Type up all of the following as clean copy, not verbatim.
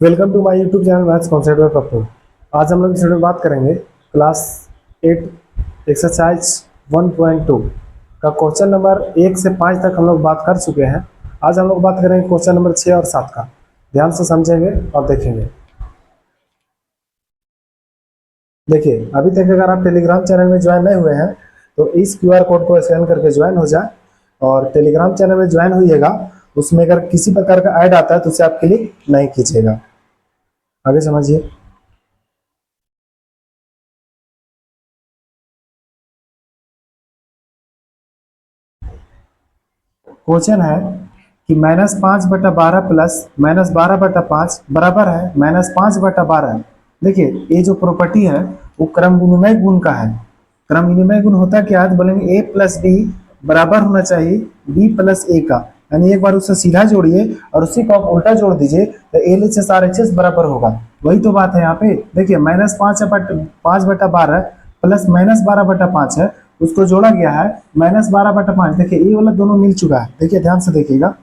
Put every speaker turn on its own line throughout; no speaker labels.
Welcome to my YouTube channel maths concept by Pappu. आज हम लोग इस वीडियो में बात करेंगे क्लास 8 एक्सरसाइज 1.2 का क्वेश्चन नंबर 1 से 5 तक हम लोग बात कर चुके हैं। आज हम लोग बात करेंगे क्वेश्चन नंबर 6 और 7 का। ध्यान से समझेंगे और देखेंगे। देखिए, अभी तक अगर आप टेलीग्राम चैनल में ज्वाइन नहीं हुए हैं तो इस QR कोड को स्कैन करके ज्वाइन हो जाए और टेलीग्राम चैनल में ज्वाइन होइएगा। उसमें अगर किसी प्रकार का ऐड आता है तो उसे आप क्लिक नहीं कीजिएगा। आगे समझिए। क्वेश्चन है कि -5/12 प्लस -12/5 बराबर है -5/12। देखिए, ये जो प्रॉपर्टी है वो क्रम विनिमय गुण का है। क्रम विनिमय गुण होता क्या है? बोलेंगे a प्लस बी बराबर होना चाहिए b प्लस ए का। यानी एक बार उससे सीधा जोड़िए और उसी को आप उल्टा जोड़ दीजिए तो LHS RHS बराबर होगा। वही तो बात है यहाँ पे। देखिए, -5/12 प्लस -12/5 है, उसको जोड़ा गया है -12/5। देखिए, ये वाला दोनों मिल चुका है। देखिए, ध्यान से देखिएगा,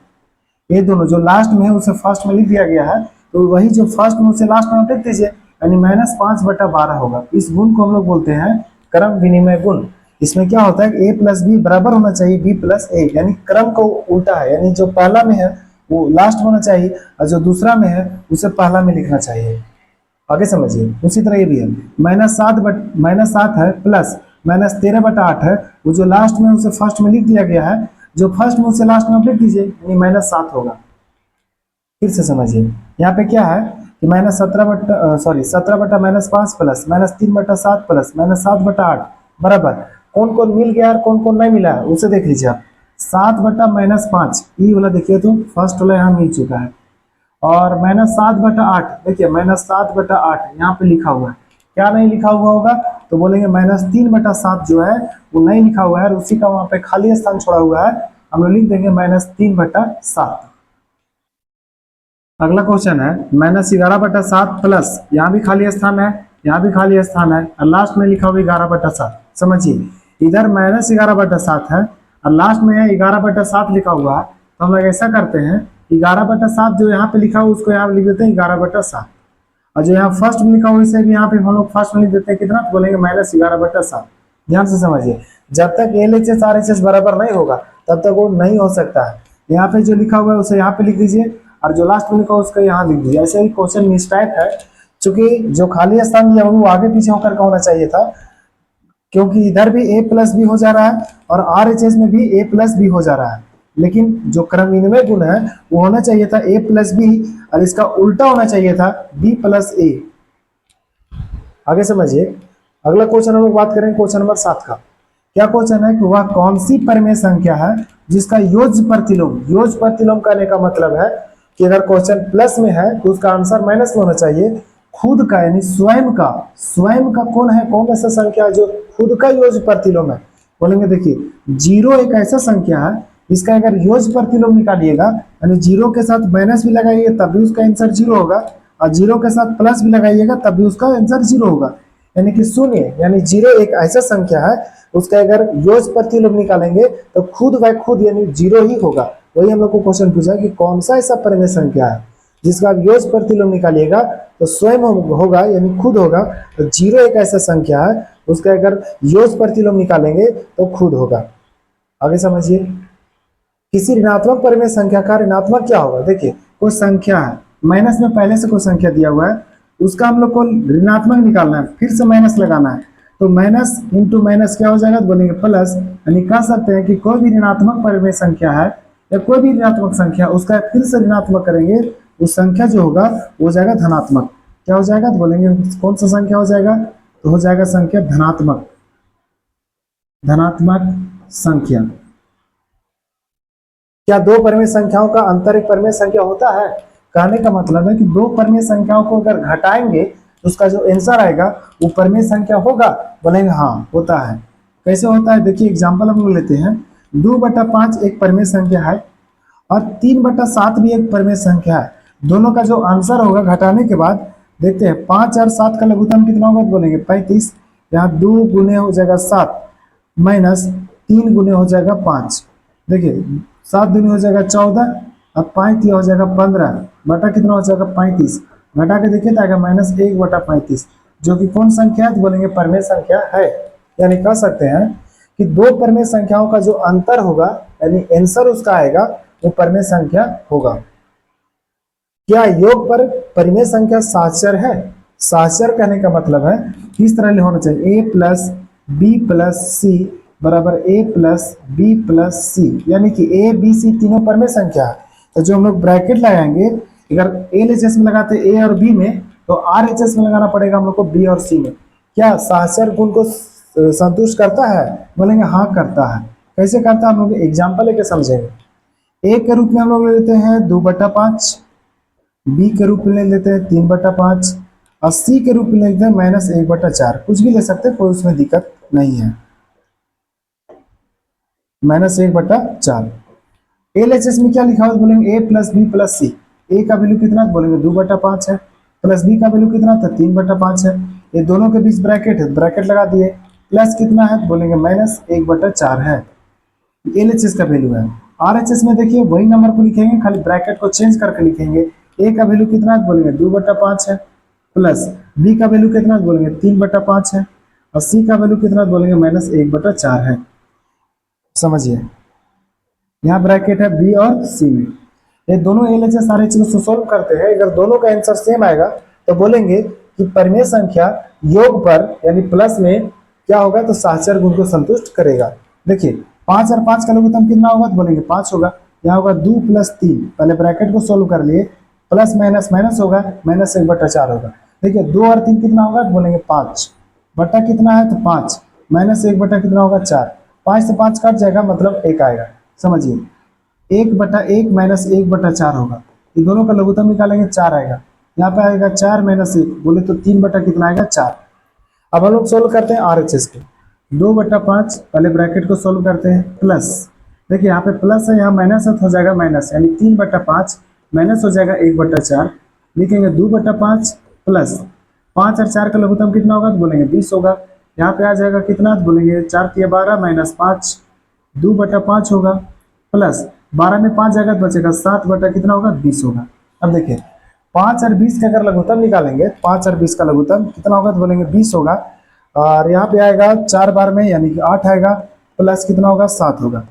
ये दोनों जो लास्ट में है उसे फर्स्ट में लिख दिया गया है, तो वही जो फर्स्ट में उसे लास्ट में लिख दीजिए, यानी -5/12 होगा। इस गुण को हम लोग बोलते हैं क्रम विनिमय गुण। इसमें क्या होता है, a प्लस बी बराबर होना चाहिए b प्लस ए, यानी क्रम को उल्टा है, यानी जो पहला में है वो लास्ट में होना चाहिए और जो दूसरा में है उसे पहला में लिखना चाहिए। आगे समझिए। उसी तरह ये भी है -7 है प्लस -13/8 है, वो जो लास्ट में उसे फर्स्ट में लिख दिया गया है, जो फर्स्ट में उसे लास्ट में लिख दीजिए, यानी -7 होगा। फिर से समझिए, यहाँ पे क्या है कि -17/-5 प्लस -3/7 प्लस -7/8 बराबर कौन कौन मिल गया और कौन कौन नहीं मिला है उसे देख लीजिए आप। 7/-5 ये वाला देखिए तो फर्स्ट वाला यहाँ मिल चुका है, और -7/8 देखिए -7/8 यहाँ पे लिखा हुआ है। क्या नहीं लिखा हुआ होगा तो बोलेंगे -3/7 जो है वो नहीं लिखा हुआ है और उसी का वहां पे खाली स्थान छोड़ा हुआ है, हम लोग लिख देंगे -3/7। अगला क्वेश्चन है -11/7 प्लस, यहाँ भी खाली स्थान है, यहाँ भी खाली स्थान है और लास्ट में लिखा हुआ 11/7। समझिए, इधर -11/7 है और लास्ट में है 11/7 लिखा हुआ है, तो हम लोग ऐसा करते हैं 11/7 जो यहाँ पे लिखा हुआ उसको यहाँ लिख देते हैं 11/7, और जो यहाँ फर्स्ट में लिखा हुआ इसे भी यहाँ पे हम लोग फर्स्ट में लिख देते हैं कितना, तो बोलेंगे -11/7। ध्यान से समझिए, जब तक LHS RHS बराबर नहीं होगा तब तक वो नहीं हो सकता है। यहाँ पे जो लिखा हुआ है उसे यहाँ पे लिख दीजिए और जो लास्ट में लिखा हुआ उसको यहाँ लिख दीजिए। ऐसे ही क्वेश्चन मिसटाइप है, चूंकि जो खाली स्थान दिया वो आगे पीछे होकर का होना चाहिए था, क्योंकि इधर भी a प्लस बी हो जा रहा है और RHS में भी a प्लस बी हो जा रहा है, लेकिन जो क्रम विनिमय गुण है वो होना चाहिए था a प्लस बी और इसका उल्टा होना चाहिए था b प्लस ए। आगे समझिए। अगला क्वेश्चन हम लोग बात करेंगे क्वेश्चन नंबर 7 का। क्या क्वेश्चन है कि वह कौन सी परिमेय संख्या है जिसका योज्य प्रतिलोम करने का मतलब है कि अगर क्वेश्चन प्लस में है तो उसका आंसर माइनस में होना चाहिए। खुद का यानी स्वयं का कौन है, कौन ऐसा संख्या है जो खुद का योज्य प्रतिलोम है? बोलेंगे देखिए, 0 एक ऐसा संख्या है इसका अगर योज्य प्रतिलोम निकालिएगा, यानी 0 के साथ माइनस भी लगाइएगा तब भी उसका आंसर 0 होगा, और 0 के साथ प्लस भी लगाइएगा तब भी उसका आंसर 0 होगा, यानी कि शून्य। यानी 0 एक ऐसा संख्या है उसका अगर योज्य प्रतिलोम निकालेंगे तो खुद बाय खुद यानी 0 ही होगा। वही हम लोग को क्वेश्चन पूछा कि कौन सा ऐसा परिमेय संख्या है जिसका आप योज्य प्रतिलोम निकालिएगा तो स्वयं होगा, यानी खुद होगा। तो 0 एक ऐसा संख्या है उसका अगर योज्य प्रतिलोम निकालेंगे तो खुद होगा। आगे समझिए। किसी ऋणात्मक परिमेय संख्या का ऋणात्मक क्या होगा? देखिए, कोई संख्या है, माइनस में पहले से कोई संख्या दिया हुआ है, उसका हम लोग को ऋणात्मक निकालना है, फिर से माइनस लगाना है, तो माइनस इंटू माइनस क्या हो जाएगा, तो बोलेंगे प्लस। यानी कह सकते हैं कि कोई भी ऋणात्मक परिमेय संख्या है या कोई भी ऋणात्मक संख्या उसका फिर से ऋणात्मक करेंगे, उस संख्या जो होगा वो जाएगा धनात्मक। क्या हो जाएगा, तो बोलेंगे कौन सा संख्या हो जाएगा, तो हो जाएगा संख्या धनात्मक संख्या। क्या दो परिमेय संख्याओं का अंतर एक परिमेय संख्या होता है? कहने का मतलब है कि दो परिमेय संख्याओं को अगर घटाएंगे तो उसका जो आंसर आएगा वो परिमेय संख्या होगा। बोलेंगे हाँ होता है। कैसे होता है, देखिए एग्जांपल हम लोग लेते हैं। 2/5 एक परिमेय संख्या है और 3/7 भी एक परिमेय संख्या है। दोनों का जो आंसर होगा घटाने के बाद देखते हैं 5 और 7 का लघुत्तम कितना होगा, तो बोलेंगे 35। यहाँ 2 गुने हो जाएगा 7 माइनस 3 गुने हो जाएगा 5। देखिए 7 दूनी हो जाएगा 14 और 5 हो जाएगा 15 बटा कितना हो जाएगा 35। घटा के देखिए तो आएगा -1/35, जो कि कौन संख्या है, तो बोलेंगे परिमेय संख्या है। यानी कह सकते हैं कि दो परिमेय संख्याओं का जो अंतर होगा, यानी आंसर उसका आएगा, वो परिमेय संख्या होगा। क्या योग पर परिमेय संख्या सहचर है? सहचर कहने का मतलब है किस तरह होना चाहिए, a प्लस बी प्लस सी बराबर a प्लस बी प्लस सी, यानी कि a b c तीनों परिमेय संख्या है। तो जो हम लोग ब्रैकेट लगाएंगे, अगर LHS में लगाते a और b में, तो RHS में लगाना पड़ेगा हम लोग को b और c में। क्या सहचर गुण को संतुष्ट करता है? बोलेंगे हाँ करता है। कैसे करता है, हम लोग एग्जाम्पल लेके समझेंगे। a के रूप में हम लोग ले लेते हैं 2/5, बी के रूप में ले लेते हैं 3/5 और सी के रूप में ले लेते हैं -1/4। कुछ भी ले सकते हैं, कोई उसमें दिक्कत नहीं है। -1/4। LHS में क्या लिखा हुआ, बोलेंगे a प्लस बी प्लस सी। ए का वैल्यू कितना, बोलेंगे 2/5 है, प्लस बी का वैल्यू कितना था, 3/5 है। ये दोनों के बीच ब्रैकेट है, ब्रैकेट लगा दिए। प्लस कितना है, बोलेंगे -1/4 है, LHS का वैल्यू है। RHS में देखिए वही नंबर को लिखेंगे, खाली ब्रैकेट को चेंज करके लिखेंगे। ए का वैल्यू कितना है, बोलेंगे 2/5 है, प्लस बी का वैल्यू कितना है, बोलेंगे 3/5 है, और सी का वैल्यू कितना है, बोलेंगे -1/4 है। समझिए, यहाँ ब्रैकेट है बी और सी में। ये दोनों LHS RHS को सोल्व करते हैं, अगर दोनों का आंसर सेम आएगा तो बोलेंगे कि परिमेय संख्या योग पर यानी प्लस में क्या होगा, तो सहचर गुण को संतुष्ट करेगा। देखिए 5 और 5 का लघुत्तम कितना होगा, तो बोलेंगे 5 होगा। यहाँ होगा 2 + 3, पहले ब्रैकेट को सोल्व कर लिए, प्लस माइनस माइनस होगा, -1/4 होगा। देखिए 2 और 3 कितना होगा, तो बोलेंगे 5 बटा कितना है, तो 5 -1 बटा कितना होगा, 4। 5 से 5 कट जाएगा, मतलब 1 आएगा। समझिए 1/1 -1/4 होगा। ये दोनों का लघुत्तम निकालेंगे, 4 आएगा। यहाँ पे आएगा 4 - 1, बोले तो 3 बटा कितना आएगा, 4। अब हम लोग सोल्व करते हैं RHS को। 2/5 पहले ब्रैकेट को सोल्व करते हैं, प्लस देखिए यहाँ पे प्लस है, यहाँ माइनस है, तो हो जाएगा माइनस, यानी 3/5 माइनस हो जाएगा 1/4। लिखेंगे 2/5 प्लस 5 और 4 का लघुत्तम कितना होगा, तो बोलेंगे 20 होगा। यहाँ पे आ जाएगा कितना, तो बोलेंगे 4 × 12 -5, 2/5 होगा, प्लस 12 में 5 जाएगा तो बचेगा 7 बटा कितना होगा, 20 होगा। अब देखिए 5 और 20 का अगर लघुत्तम निकालेंगे, 5 और 20 का लघुत्तम कितना होगा, तो बोलेंगे 20 होगा। और यहाँ पे आएगा 4 बार में, यानी कि 8 आएगा, प्लस कितना होगा, 7 होगा।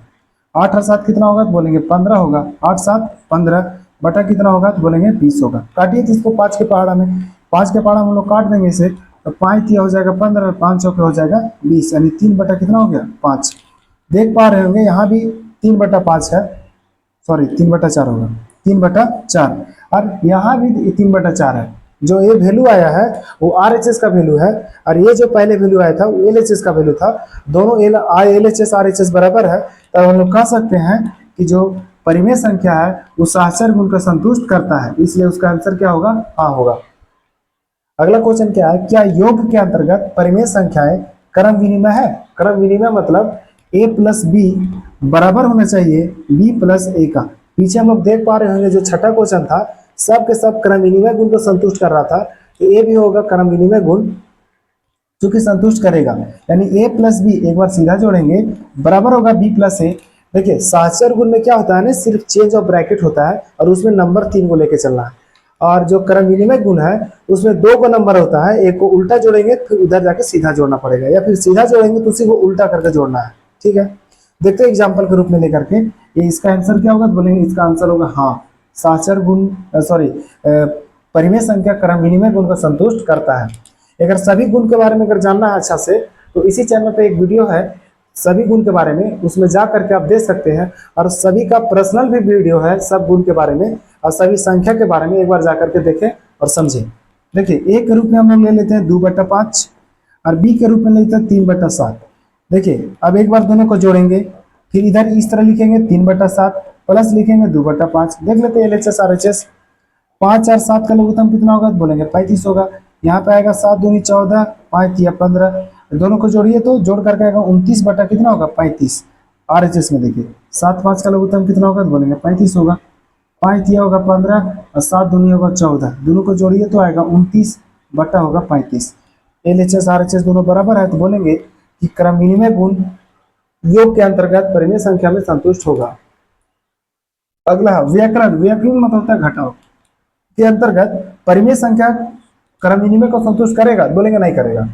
8 और 7 कितना होगा, तो बोलेंगे 15 होगा। 8 7 15 बटा कितना होगा, तो बोलेंगे 20 होगा। काटिए तो इसको 5 के पहाड़ा में, 5 के पहाड़ा में हम लोग काट देंगे इसे, तो 5 हो जाएगा 15, 5 चौके हो जाएगा 20, यानी 3 बटा कितना हो गया, 5। देख पा रहे होंगे यहाँ भी 3/5 है, सॉरी 3/4 होगा, 3/4, और यहाँ भी 3/4 है। जो ये वैल्यू आया है वो RHS का वैल्यू है, और ये जो पहले वैल्यू आया था वो LHS का वैल्यू था। दोनों LHS RHS बराबर है, तब हम लोग कह सकते हैं कि जो परिमेय संख्या है वो सहचर गुण को संतुष्ट करता है, इसलिए उसका आंसर क्या होगा, हाँ होगा। अगला क्वेश्चन क्या है, क्या योग के अंतर्गत परिमेय संख्याएं क्रम विनिमय है? क्रम विनिमय मतलब a प्लस बी बराबर होना चाहिए b प्लस a का। पीछे हम लोग देख पा रहे होंगे जो छठा क्वेश्चन था, सब के सब क्रम विनिमय गुण को संतुष्ट कर रहा था, तो a भी होगा क्रम विनिमय गुण जो कि संतुष्ट करेगा, यानी a प्लस बी एक बार सीधा जोड़ेंगे बराबर होगा b प्लस a। देखिए सहचर गुण में क्या होता है ना, सिर्फ चेंज ऑफ ब्रैकेट होता है और उसमें नंबर 3 को लेके चलना है। और जो क्रम विनिमय गुण है उसमें 2 को नंबर होता है, एक को उल्टा जोड़ेंगे फिर उधर जाके सीधा जोड़ना पड़ेगा, या फिर सीधा जोड़ेंगे तो उसी को उल्टा करके जोड़ना है। ठीक है, देखते हैं एग्जाम्पल के रूप में लेकर के ये इसका आंसर क्या होगा, तो बोलेंगे इसका आंसर होगा हाँ, सहचर गुण सॉरी परिमेय संख्या क्रम विनिमय गुण को संतुष्ट करता है। अगर सभी गुण के बारे में अगर जानना है अच्छा से, तो इसी चैनल पे एक वीडियो है सभी गुण के बारे में, उसमें जा करके आप देख सकते हैं। और सभी का पर्सनल भी वीडियो है सब गुण के बारे में और सभी संख्या के बारे में, एक बार जा करके देखें और समझें। देखिए ए के रूप में हम लोग ले लेते हैं 2/5 और बी के रूप में लेते हैं 3/7। देखिए अब एक बार दोनों को जोड़ेंगे, फिर इधर इस तरह लिखेंगे 3/7 प्लस लिखेंगे 2/5। देख लेते हैं LHS RHS। 5 और 7 का लघुत्तम कितना होगा, तो बोलेंगे 35 होगा। यहाँ पे आएगा 7 दूनी 14, 5 या 15, दोनों को जोड़िए तो जोड़ करके आएगा 29 बटा कितना होगा, 35। RHS में देखिए 7 5 का लघुत्तम कितना होगा, तो बोलेंगे 35 होगा। 5 दिया होगा 15 और 7 दूनी होगा 14, दोनों को जोड़िए तो आएगा 29 बटा होगा 35। LHS RHS दोनों बराबर है, तो बोलेंगे कि क्रम विनिमय गुण योग के अंतर्गत परिमेय संख्या में संतुष्ट होगा। अगला व्याकरण, व्याकरण मतलब होता है घटाव के अंतर्गत परिमेय संख्या क्रम विनिमय को संतुष्ट करेगा? बोलेंगे नहीं करेगा।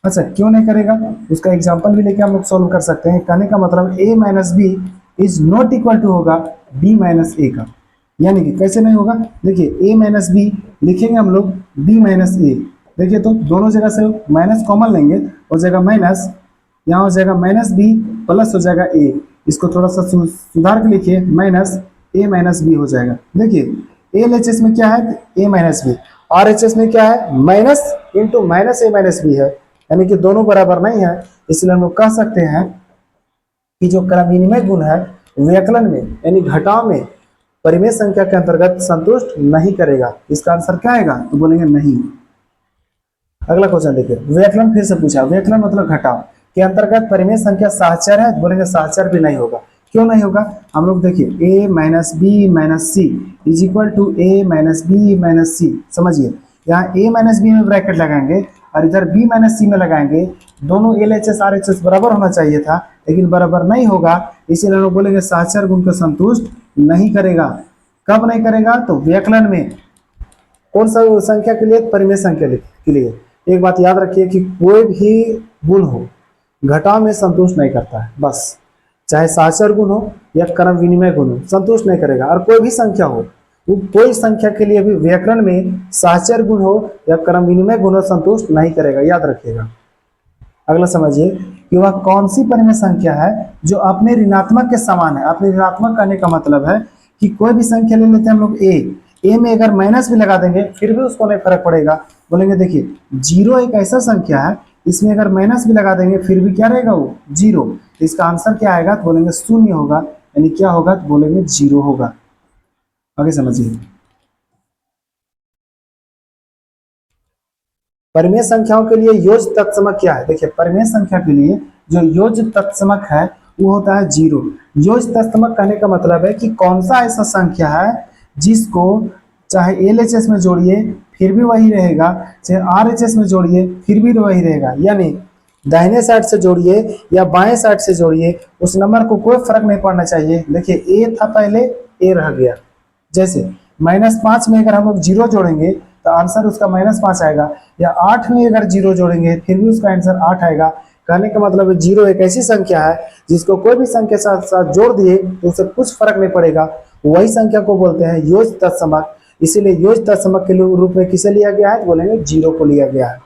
अच्छा, क्यों नहीं करेगा? उसका एग्जांपल भी लेके हम लोग सॉल्व कर सकते हैं। कहने का मतलब a minus B is not equal to होगा b माइनस ए का। यानी कि कैसे नहीं होगा? देखिए a माइनस बी लिखेंगे हम लोग b माइनस ए। देखिए तो दोनों जगह से माइनस कॉमन लेंगे, हो जाएगा माइनस, यहाँ हो जाएगा माइनस बी प्लस हो जाएगा a। इसको थोड़ा सा सुधार के लिखिए, माइनस a माइनस बी हो जाएगा। देखिए LHS में क्या है? a माइनस बी, RHS में क्या है? Minus into minus a minus B है, यानी कि दोनों बराबर नहीं है। इसलिए हम लोग कह सकते हैं कि जो क्रम विनिमय गुण है व्यकलन में यानी घटाव में परिमेय संख्या के अंतर्गत संतुष्ट नहीं करेगा। इसका आंसर क्या आएगा? तो बोलेंगे नहीं। अगला क्वेश्चन देखिए, व्यकलन फिर से पूछा, व्यकलन मतलब घटाव के अंतर्गत परिमेय संख्या सहचर है? तो बोलेंगे सहचर भी नहीं होगा। क्यों नहीं होगा? हम लोग देखिए a minus B minus C is equal to a minus B minus C. समझिए, यहाँ a माइनस बी में ब्रैकेट लगाएंगे और इधर b माइनस सी में लगाएंगे। दोनों LHS RHS बराबर होना चाहिए था, लेकिन बराबर नहीं होगा। इसीलिए हम लोग बोलेंगे सहचर गुण को संतुष्ट नहीं करेगा। कब नहीं करेगा? तो व्यकलन में। कौन सा संख्या के लिए? परिमेय संख्या के लिए। एक बात याद रखिए कि कोई भी गुण हो घटाव में संतुष्ट नहीं करता है, बस चाहे सहचर गुण हो या क्रम विनिमय गुण हो, संतुष्ट नहीं करेगा। और कोई भी संख्या हो, वो कोई संख्या के लिए भी व्याकरण में सहचर गुण हो या क्रम विनिमय गुण हो, संतुष्ट नहीं करेगा, याद रखिएगा। अगला समझिए कि वह कौन सी परिमेय संख्या है जो अपने ऋणात्मक के समान है। अपने ऋणात्मक करने का मतलब है कि कोई भी संख्या ले लेते हैं हम लोग ए में अगर माइनस भी लगा देंगे फिर भी उसको नहीं फर्क पड़ेगा। बोलेंगे देखिए जीरो एक ऐसा संख्या है, इसमें अगर माइनस भी लगा देंगे फिर भी क्या रहेगा? वो जीरो। तो इसका आंसर क्या आएगा? तो बोलेंगे शून्य होगा, यानी क्या होगा? तो बोलेंगे जीरो होगा। आगे समझिए, परिमेय संख्याओं के लिए योज्य तत्समक क्या है? देखिए परिमेय संख्या के लिए जो योज्य तत्समक है वो होता है जीरो। योज्य तत्समक कहने का मतलब है कि कौन सा ऐसा संख्या है जिसको चाहे LHS में जोड़िए फिर भी वही रहेगा, चाहे RHS में जोड़िए फिर भी वही रहेगा। यानी दाहिने साइड से जोड़िए या बाएं साइड से जोड़िए, उस नंबर को कोई फर्क नहीं पड़ना चाहिए। देखिए ए था पहले, ए रह गया। जैसे -5 में अगर हम लोग जीरो जोड़ेंगे तो आंसर उसका -5 आएगा, या 8 में अगर जीरो जोड़ेंगे फिर भी उसका आंसर 8 आएगा। कहने का मतलब है जीरो एक ऐसी संख्या है जिसको कोई भी संख्या साथ साथ जोड़ दिए तो उससे कुछ फर्क नहीं पड़ेगा। वही संख्या को बोलते हैं योज्य तत्समक। इसीलिए योज्य तत्समक के रूप में किसे लिया गया है? बोलेंगे जीरो को लिया गया है।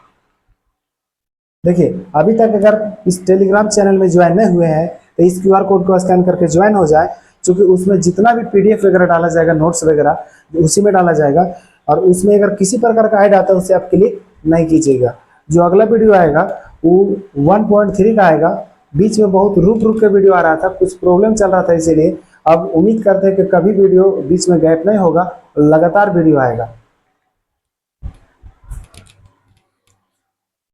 देखिए अभी तक अगर इस टेलीग्राम चैनल में ज्वाइन नहीं हुए हैं तो इस QR कोड को स्कैन करके ज्वाइन हो जाए, क्योंकि उसमें जितना भी PDF वगैरह डाला जाएगा, नोट्स वगैरह उसी में डाला जाएगा। और उसमें अगर किसी प्रकार का ऐड आता है उसे आप क्लिक नहीं कीजिएगा। जो अगला वीडियो आएगा वो 1.3 का आएगा। बीच में बहुत रुक के वीडियो आ रहा था, कुछ प्रॉब्लम चल रहा था, इसीलिए अब उम्मीद करते हैं कि कभी वीडियो बीच में गैप नहीं होगा, लगातार वीडियो आएगा।